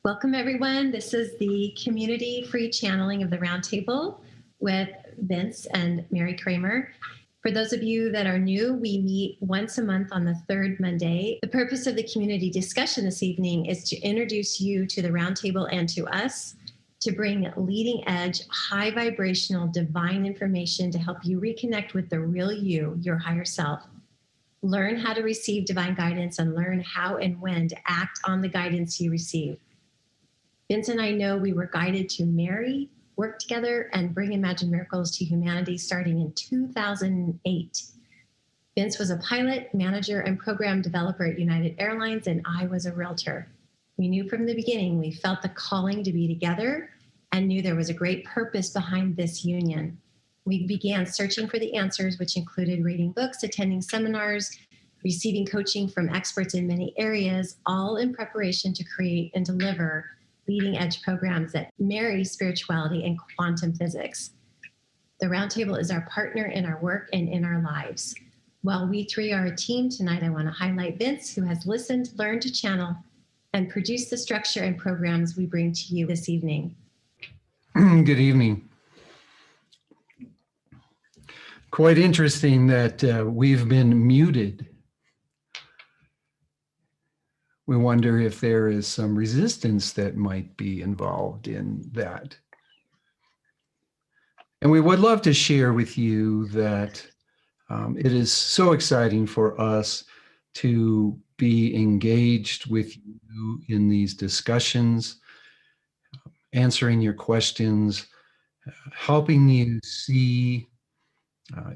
Welcome, everyone. This is the community free channeling of the Roundtable with Vince and Mary Kramer. For those of you that are new, we meet once a month on the third Monday. The purpose of the community discussion this evening is to introduce you to the Roundtable and to us, to bring leading edge, high vibrational, divine information to help you reconnect with the real you, your higher self. Learn how to receive divine guidance and learn how and when to act on the guidance you receive. Vince and I know we were guided to marry, work together, and bring imagined miracles to humanity starting in 2008. Vince was a pilot, manager, and program developer at United Airlines, and I was a realtor. We knew from the beginning we felt the calling to be together and knew there was a great purpose behind this union. We began searching for the answers, which included reading books, attending seminars, receiving coaching from experts in many areas, all in preparation to create and deliver leading edge programs that marry spirituality and quantum physics. The Roundtable is our partner in our work and in our lives. While we three are a team tonight, I want to highlight Vince, who has listened, learned to channel, and produce the structure and programs we bring to you this evening. Good evening. Quite interesting that we've been muted. We wonder if there is some resistance that might be involved in that. And we would love to share with you that it is so exciting for us to be engaged with you in these discussions, answering your questions, helping you see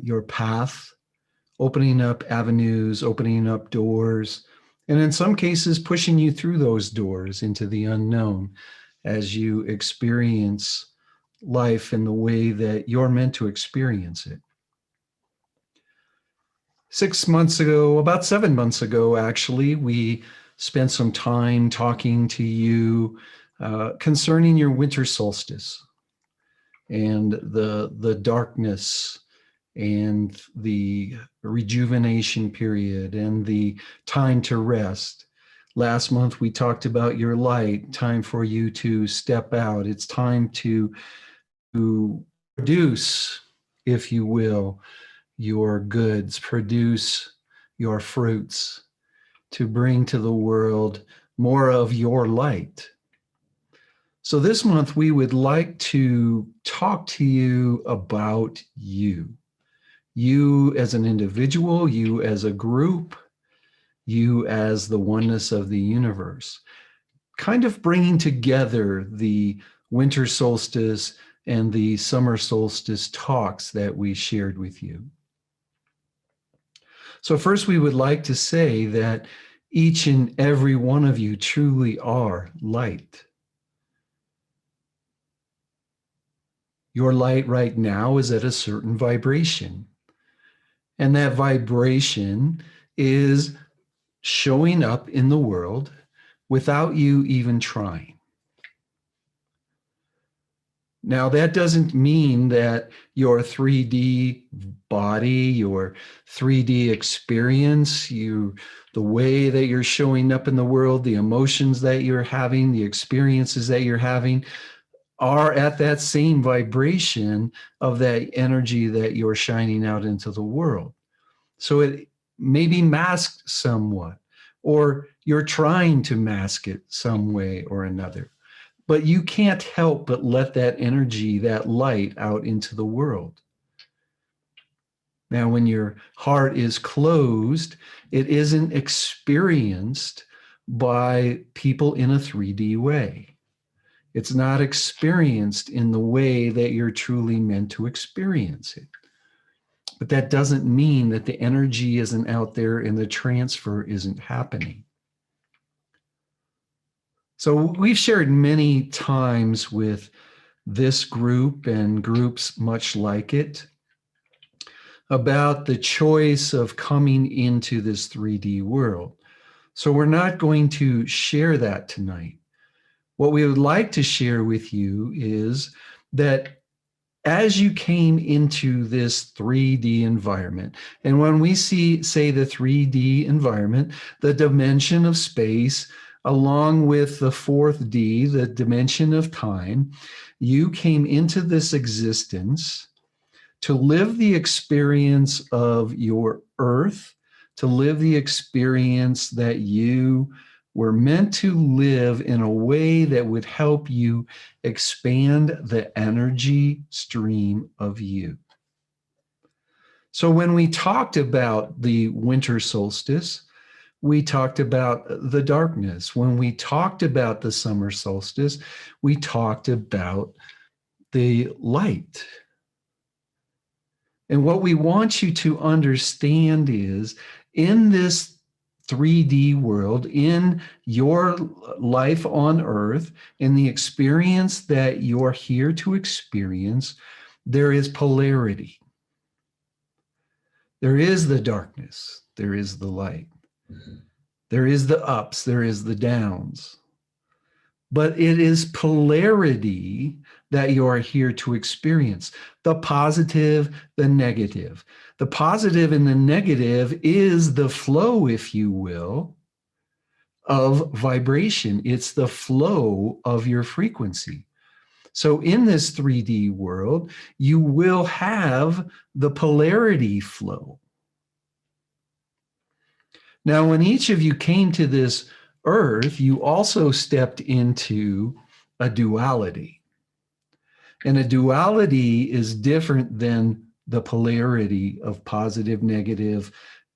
your path, opening up avenues, opening up doors, and in some cases, pushing you through those doors into the unknown as you experience life in the way that you're meant to experience it. 6 months ago, about 7 months ago, actually, we spent some time talking to you concerning your winter solstice and the darkness and the rejuvenation period and the time to rest. Last month, we talked about your light, time for you to step out. It's time to produce, if you will, your goods, produce your fruits, to bring to the world more of your light. So this month, we would like to talk to you about you. You as an individual, you as a group, you as the oneness of the universe, kind of bringing together the winter solstice and the summer solstice talks that we shared with you. So first, we would like to say that each and every one of you truly are light. Your light right now is at a certain vibration. And that vibration is showing up in the world without you even trying. Now, that doesn't mean that your 3D body, your 3D experience, the way that you're showing up in the world, the emotions that you're having, the experiences that you're having, are at that same vibration of that energy that you're shining out into the world. So it may be masked somewhat, or you're trying to mask it some way or another. But you can't help but let that energy, that light out into the world. Now, when your heart is closed, it isn't experienced by people in a 3D way. It's not experienced in the way that you're truly meant to experience it. But that doesn't mean that the energy isn't out there and the transfer isn't happening. So we've shared many times with this group and groups much like it about the choice of coming into this 3D world. So we're not going to share that tonight. What we would like to share with you is that as you came into this 3D environment, and when we say the 3D environment, the dimension of space along with the fourth D, the dimension of time. You came into this existence to live the experience of your earth, to live the experience that you were meant to live in a way that would help you expand the energy stream of you. So when we talked about the winter solstice, we talked about the darkness. When we talked about the summer solstice, we talked about the light. And what we want you to understand is in this 3D world, in your life on earth, in the experience that you're here to experience, there is polarity. There is the darkness, there is the light. There is the ups, there is the downs. But it is polarity that you are here to experience, the positive, the negative. The positive and the negative is the flow, if you will, of vibration. It's the flow of your frequency. So in this 3D world, you will have the polarity flow. Now, when each of you came to this earth, you also stepped into a duality. And a duality is different than the polarity of positive, negative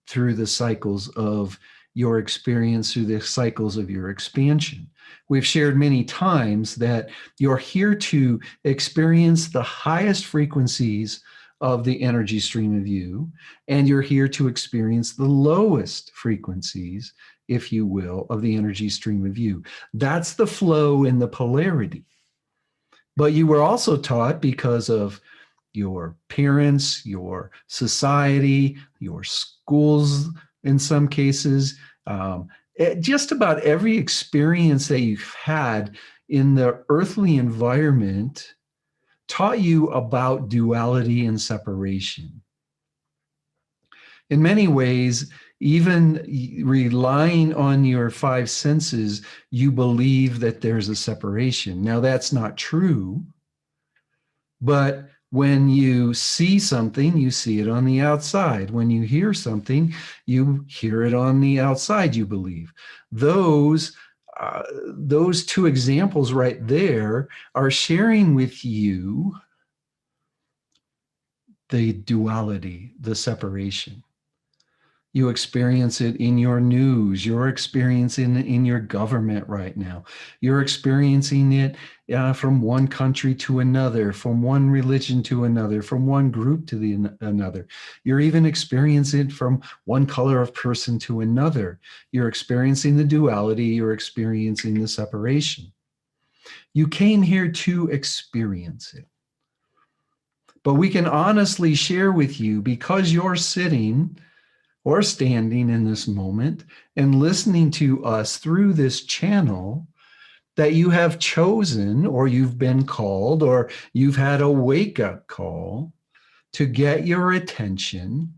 through the cycles of your experience, through the cycles of your expansion. We've shared many times that you're here to experience the highest frequencies of the energy stream of you, and you're here to experience the lowest frequencies, if you will, of the energy stream of you. That's the flow in the polarity. But you were also taught, because of your parents, your society, your schools, in some cases, just about every experience that you've had in the earthly environment taught you about duality and separation. In many ways, even relying on your five senses, you believe that there's a separation. Now, that's not true, but when you see something, you see it on the outside. When you hear something, you hear it on the outside, you believe. Those two examples right there are sharing with you the duality, the separation. You experience it in your news. You're experiencing it in your government right now. You're experiencing it from one country to another, from one religion to another, from one group to another. You're even experiencing it from one color of person to another. You're experiencing the duality. You're experiencing the separation. You came here to experience it. But we can honestly share with you, because you're sitting or standing in this moment and listening to us through this channel, that you have chosen, or you've been called, or you've had a wake-up call to get your attention,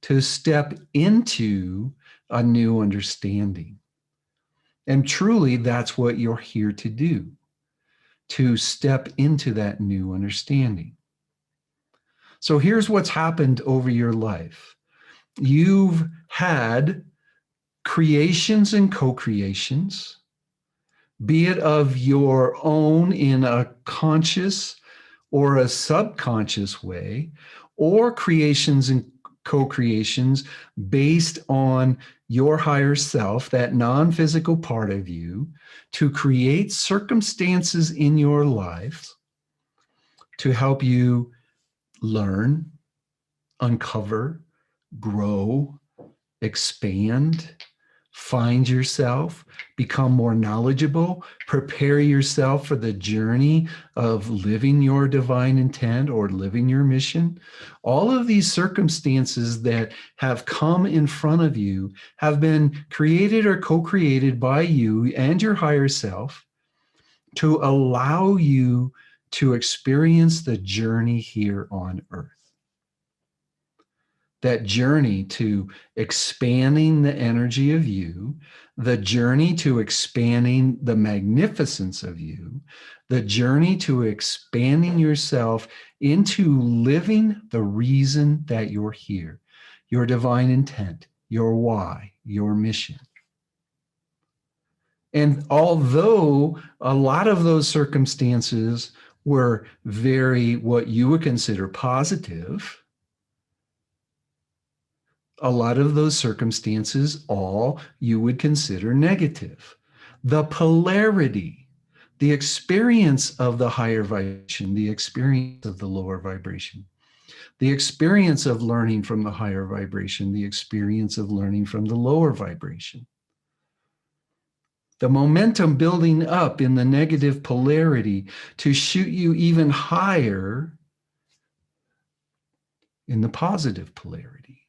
to step into a new understanding. And truly, that's what you're here to do, to step into that new understanding. So here's what's happened over your life. You've had creations and co-creations, be it of your own in a conscious or a subconscious way, or creations and co-creations based on your higher self, that non-physical part of you, to create circumstances in your life to help you learn, uncover, grow, expand, find yourself, become more knowledgeable, prepare yourself for the journey of living your divine intent or living your mission. All of these circumstances that have come in front of you have been created or co-created by you and your higher self to allow you to experience the journey here on earth. that journey to expanding the energy of you, the journey to expanding the magnificence of you, the journey to expanding yourself into living the reason that you're here, your divine intent, your why, your mission. And although a lot of those circumstances were very, what you would consider positive, a lot of those circumstances, all you would consider negative. The polarity, the experience of the higher vibration, the experience of the lower vibration, the experience of learning from the higher vibration, the experience of learning from the lower vibration. The momentum building up in the negative polarity to shoot you even higher in the positive polarity.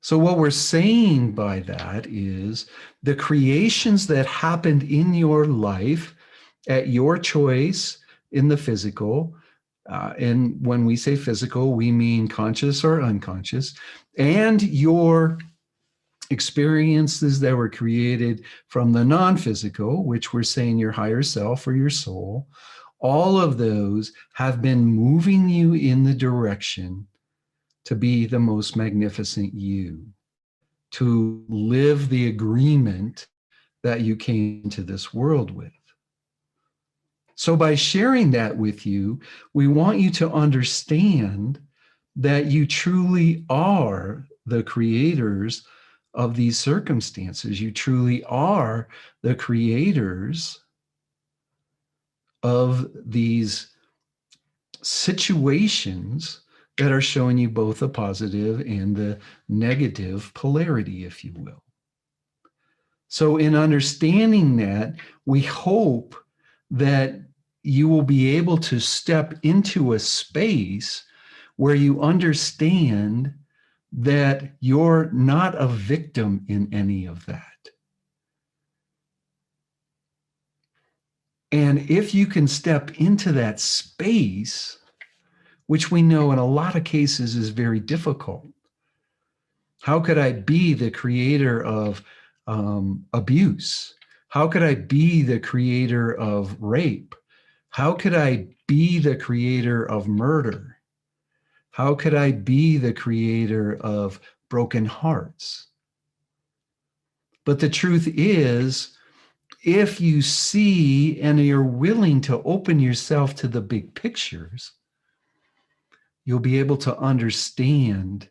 So what we're saying by that is the creations that happened in your life at your choice in the physical, and when we say physical, we mean conscious or unconscious, and your experiences that were created from the non-physical, which we're saying your higher self or your soul, all of those have been moving you in the direction to be the most magnificent you, to live the agreement that you came into this world with. So by sharing that with you, we want you to understand that you truly are the creators of these circumstances. You truly are the creators of these situations that are showing you both the positive and the negative polarity, if you will. So in understanding that, we hope that you will be able to step into a space where you understand that you're not a victim in any of that. And if you can step into that space, which we know in a lot of cases is very difficult. How could I be the creator of abuse? How could I be the creator of rape? How could I be the creator of murder? How could I be the creator of broken hearts? But the truth is, if you see and you're willing to open yourself to the big pictures, you'll be able to understand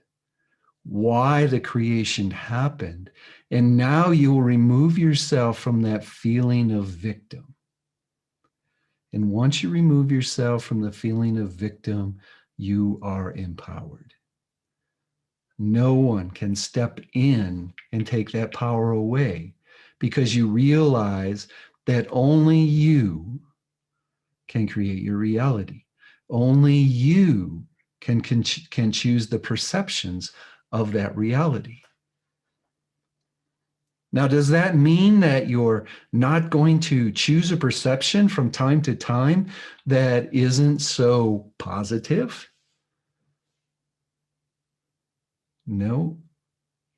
why the creation happened. And now you will remove yourself from that feeling of victim. And once you remove yourself from the feeling of victim, you are empowered. No one can step in and take that power away, because you realize that only you can create your reality. Only you can choose the perceptions of that reality. Now, does that mean that you're not going to choose a perception from time to time that isn't so positive? No,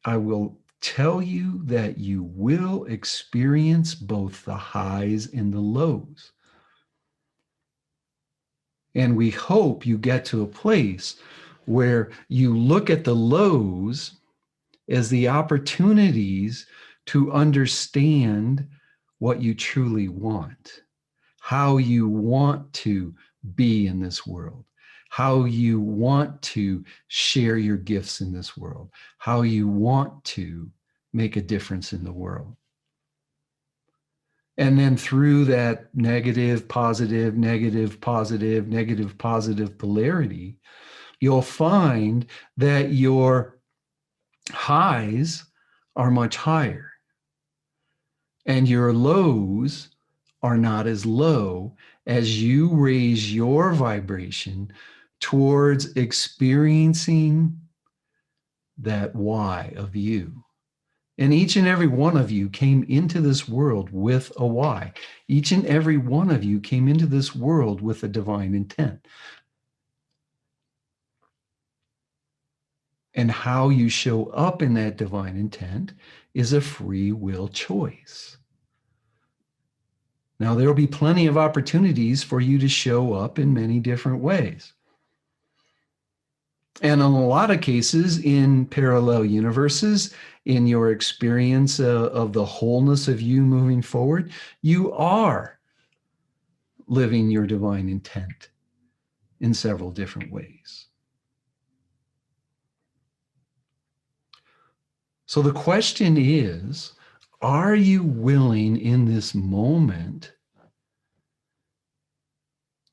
I will tell you that you will experience both the highs and the lows. And we hope you get to a place where you look at the lows as the opportunities to understand what you truly want, how you want to be in this world, how you want to share your gifts in this world, how you want to make a difference in the world. And then through that negative, positive, negative, positive, negative, positive polarity, you'll find that your highs are much higher and your lows are not as low as you raise your vibration towards experiencing that why of you. And each and every one of you came into this world with a why. Each and every one of you came into this world with a divine intent. And how you show up in that divine intent is a free will choice. Now, there will be plenty of opportunities for you to show up in many different ways. And in a lot of cases, in parallel universes, in your experience of the wholeness of you moving forward, you are living your divine intent in several different ways. So the question is, are you willing in this moment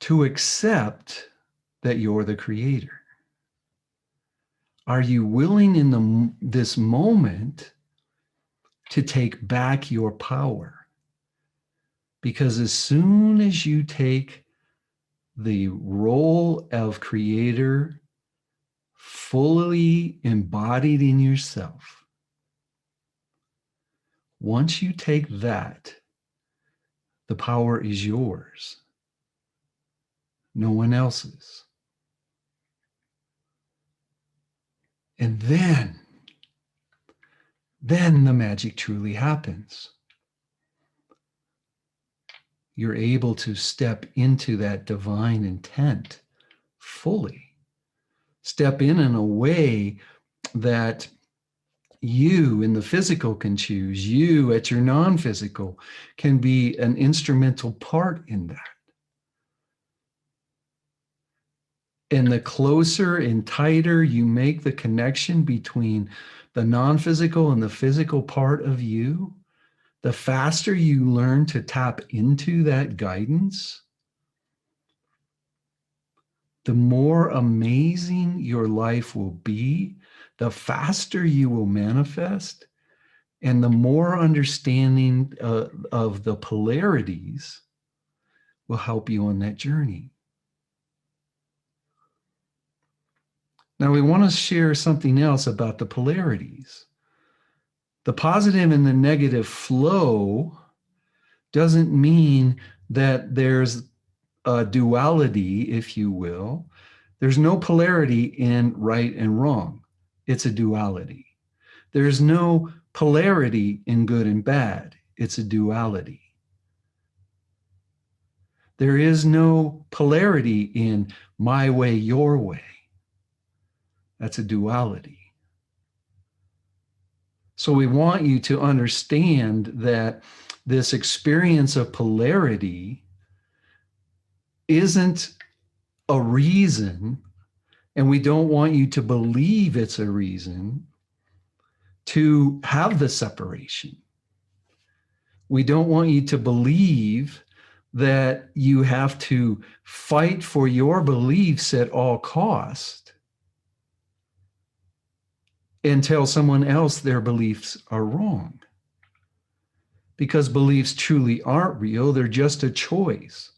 to accept that you're the creator? Are you willing in this moment to take back your power? Because as soon as you take the role of creator fully embodied in yourself, once you take that, the power is yours, no one else's. And then the magic truly happens. You're able to step into that divine intent fully. Step in a way that you in the physical can choose. You at your non-physical can be an instrumental part in that. And the closer and tighter you make the connection between the non-physical and the physical part of you, the faster you learn to tap into that guidance, the more amazing your life will be, the faster you will manifest, and the more understanding of the polarities will help you on that journey. Now, we want to share something else about the polarities. The positive and the negative flow doesn't mean that there's a duality, if you will. There's no polarity in right and wrong. It's a duality. There's no polarity in good and bad. It's a duality. There is no polarity in my way, your way. That's a duality. So we want you to understand that this experience of polarity isn't a reason, and we don't want you to believe it's a reason to have the separation. We don't want you to believe that you have to fight for your beliefs at all cost and tell someone else their beliefs are wrong. Because beliefs truly aren't real, they're just a choice.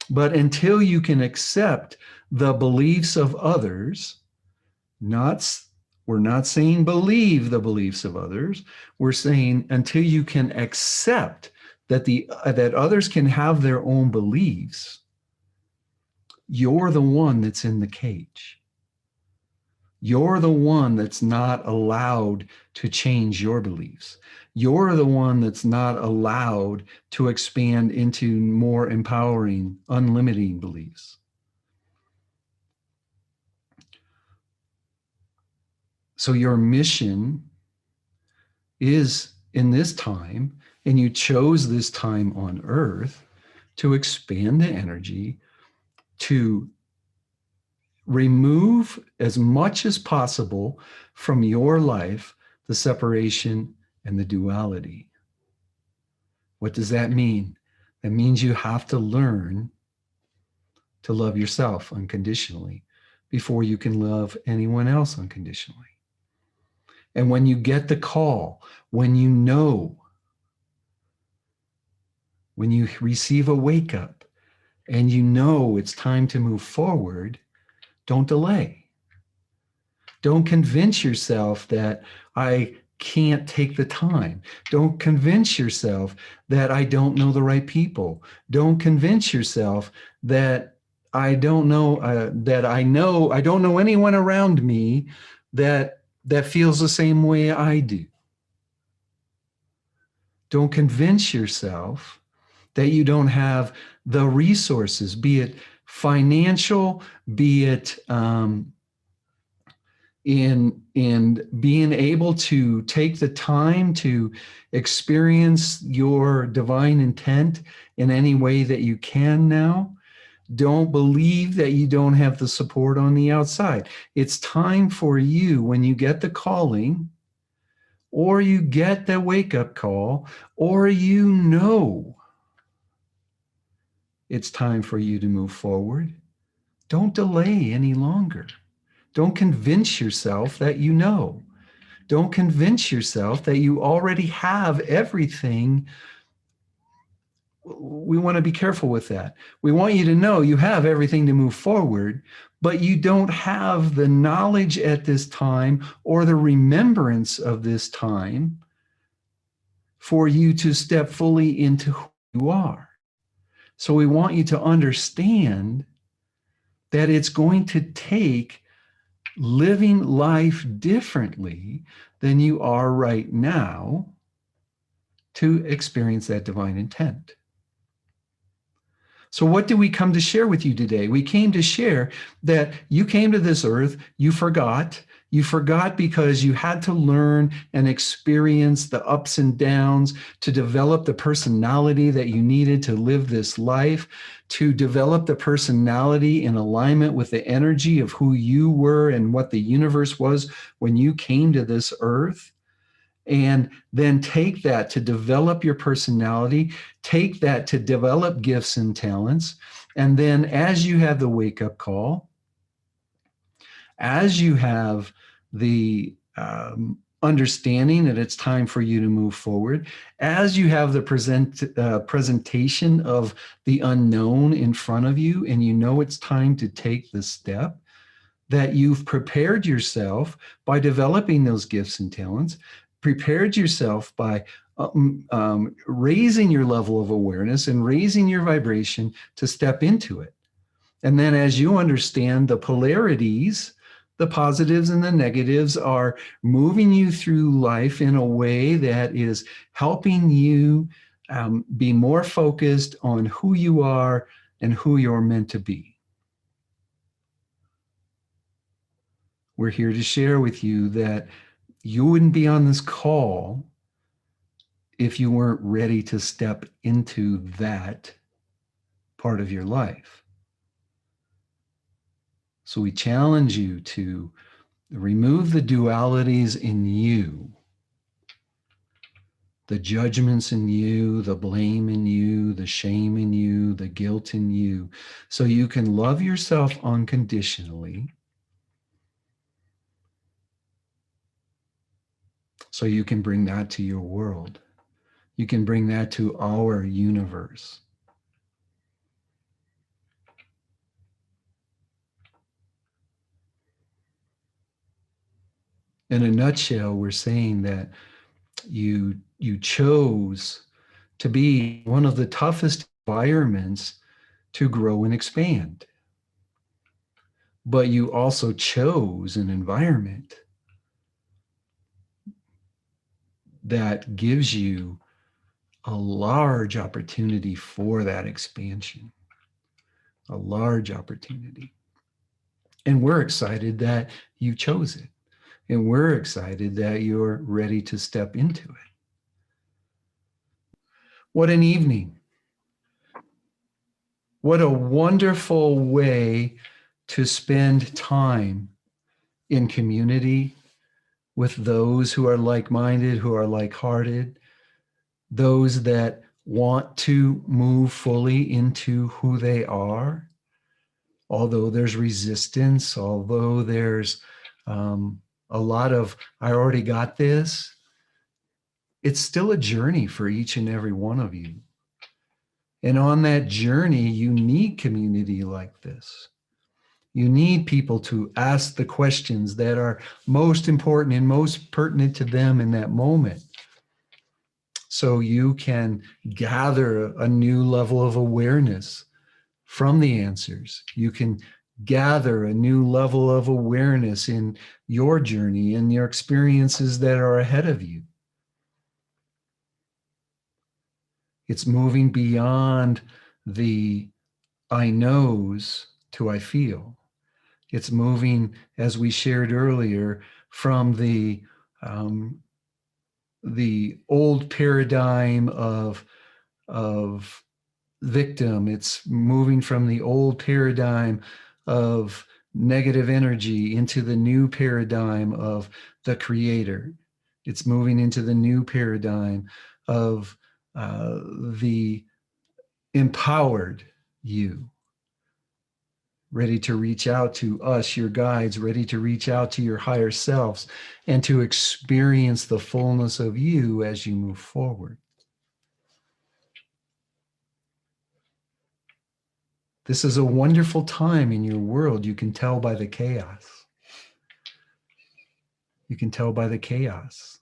But until you can accept the beliefs of others, we're not saying believe the beliefs of others, we're saying until you can accept that others can have their own beliefs, you're the one that's in the cage. You're the one that's not allowed to change your beliefs. You're the one that's not allowed to expand into more empowering, unlimiting beliefs. So your mission is in this time, and you chose this time on earth to expand the energy, to remove as much as possible from your life the separation and the duality. What does that mean? That means you have to learn to love yourself unconditionally before you can love anyone else unconditionally. And when you get the call, when you know, when you receive a wake up and you know it's time to move forward, don't delay. Don't convince yourself that I can't take the time. Don't convince yourself that I don't know the right people. Don't convince yourself that I don't know anyone around me that feels the same way I do. Don't convince yourself that you don't have the resources, be it financial, be it in being able to take the time to experience your divine intent in any way that you can now. Don't believe that you don't have the support on the outside. It's time for you, when you get the calling, or you get the wake-up call, or you know it's time for you to move forward. Don't delay any longer. Don't convince yourself that you know. Don't convince yourself that you already have everything. We want to be careful with that. We want you to know you have everything to move forward, but you don't have the knowledge at this time or the remembrance of this time for you to step fully into who you are. So we want you to understand that it's going to take living life differently than you are right now to experience that divine intent. So what do we come to share with you today? We came to share that you came to this earth, you forgot. You forgot because you had to learn and experience the ups and downs to develop the personality that you needed to live this life, to develop the personality in alignment with the energy of who you were and what the universe was when you came to this earth. And then take that to develop your personality, take that to develop gifts and talents. And then as you have the wake-up call, as you have the understanding that it's time for you to move forward, as you have the presentation of the unknown in front of you, and you know it's time to take the step, that you've prepared yourself by developing those gifts and talents, prepared yourself by raising your level of awareness and raising your vibration to step into it. And then as you understand the polarities, the positives and the negatives are moving you through life in a way that is helping you be more focused on who you are and who you're meant to be. We're here to share with you that you wouldn't be on this call if you weren't ready to step into that part of your life. So we challenge you to remove the dualities in you, the judgments in you, the blame in you, the shame in you, the guilt in you, so you can love yourself unconditionally, so you can bring that to your world. You can bring that to our universe. In a nutshell, we're saying that you chose to be one of the toughest environments to grow and expand. But you also chose an environment that gives you a large opportunity for that expansion, a large opportunity. And we're excited that you chose it. And we're excited that you're ready to step into it. What an evening. What a wonderful way to spend time in community with those who are like-minded, who are like-hearted, those that want to move fully into who they are. Although there's resistance, although there's a lot of, I already got this, it's still a journey for each and every one of you. And on that journey, you need community like this. You need people to ask the questions that are most important and most pertinent to them in that moment. So you can gather a new level of awareness from the answers. You can gather a new level of awareness in your journey and your experiences that are ahead of you. It's moving beyond the I knows to I feel. It's moving, as we shared earlier, from the old paradigm of victim. It's moving from the old paradigm of negative energy into the new paradigm of the creator. It's moving into the new paradigm of the empowered you, ready to reach out to us, your guides, ready to reach out to your higher selves and to experience the fullness of you as you move forward. This is a wonderful time in your world. You can tell by the chaos. You can tell by the chaos.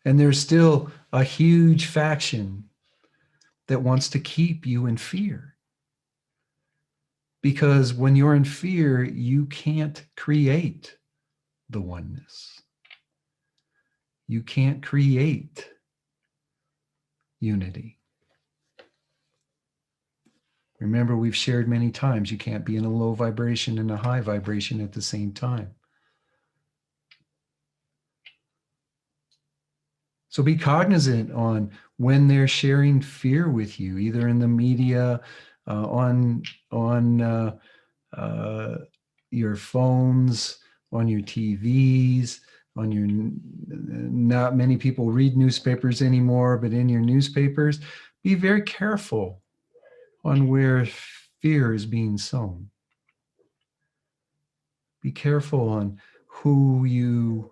And there's still a huge faction that wants to keep you in fear. Because when you're in fear, you can't create the oneness. You can't create unity. Remember, we've shared many times, you can't be in a low vibration and a high vibration at the same time. So be cognizant on when they're sharing fear with you, either in the media, on your phones, on your TVs, on your. Not many people read newspapers anymore, but in your newspapers, be very careful on where fear is being sown. Be careful on who you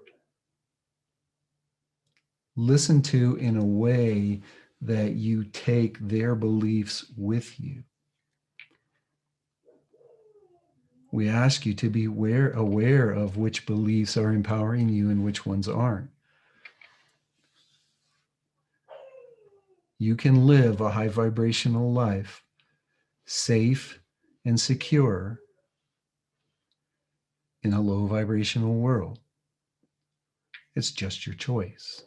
listen to in a way that you take their beliefs with you. We ask you to be aware of which beliefs are empowering you and which ones aren't. You can live a high vibrational life, safe and secure in a low vibrational world. It's just your choice.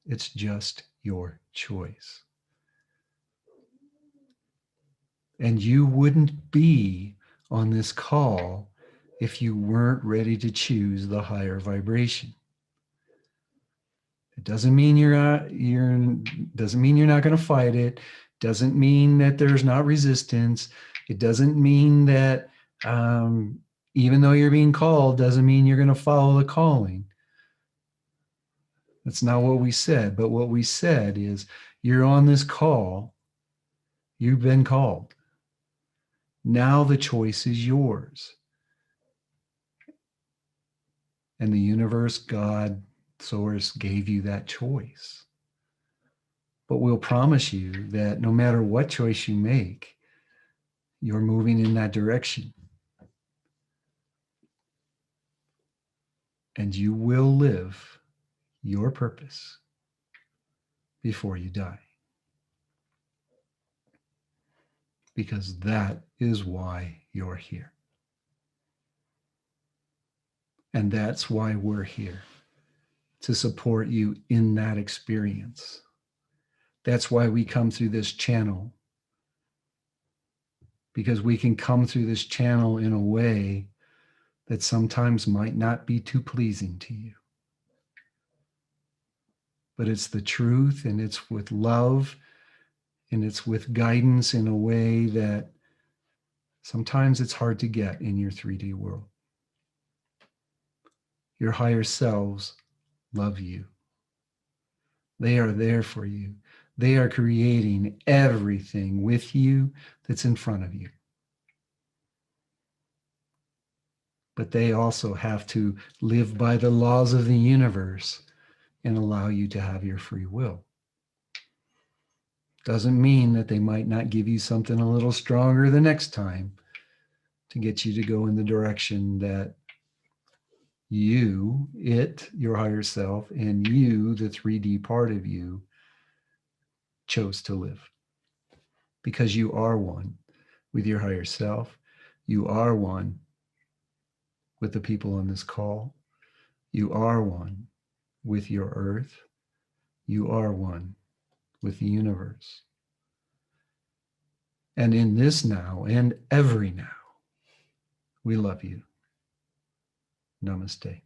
It's just your choice. And you wouldn't be on this call if you weren't ready to choose the higher vibration. It doesn't mean doesn't mean you're not going to fight it. Doesn't mean that there's not resistance. It doesn't mean that even though you're being called, doesn't mean you're going to follow the calling. That's not what we said. But what we said is you're on this call. You've been called. Now the choice is yours. And the universe, God, Source gave you that choice. But we'll promise you that no matter what choice you make, you're moving in that direction. And you will live your purpose before you die. Because that is why you're here. And that's why we're here, to support you in that experience. That's why we come through this channel, because we can come through this channel in a way that sometimes might not be too pleasing to you. But it's the truth, and it's with love, and it's with guidance in a way that sometimes it's hard to get in your 3D world. Your higher selves love you. They are there for you. They are creating everything with you that's in front of you. But they also have to live by the laws of the universe and allow you to have your free will. Doesn't mean that they might not give you something a little stronger the next time to get you to go in the direction that you, your higher self, and you, the 3D part of you, chose to live. because you are one with your higher self. You are one with the people on this call. You are one with your earth. You are one with the universe. And in this now and every now, we love you. Namaste.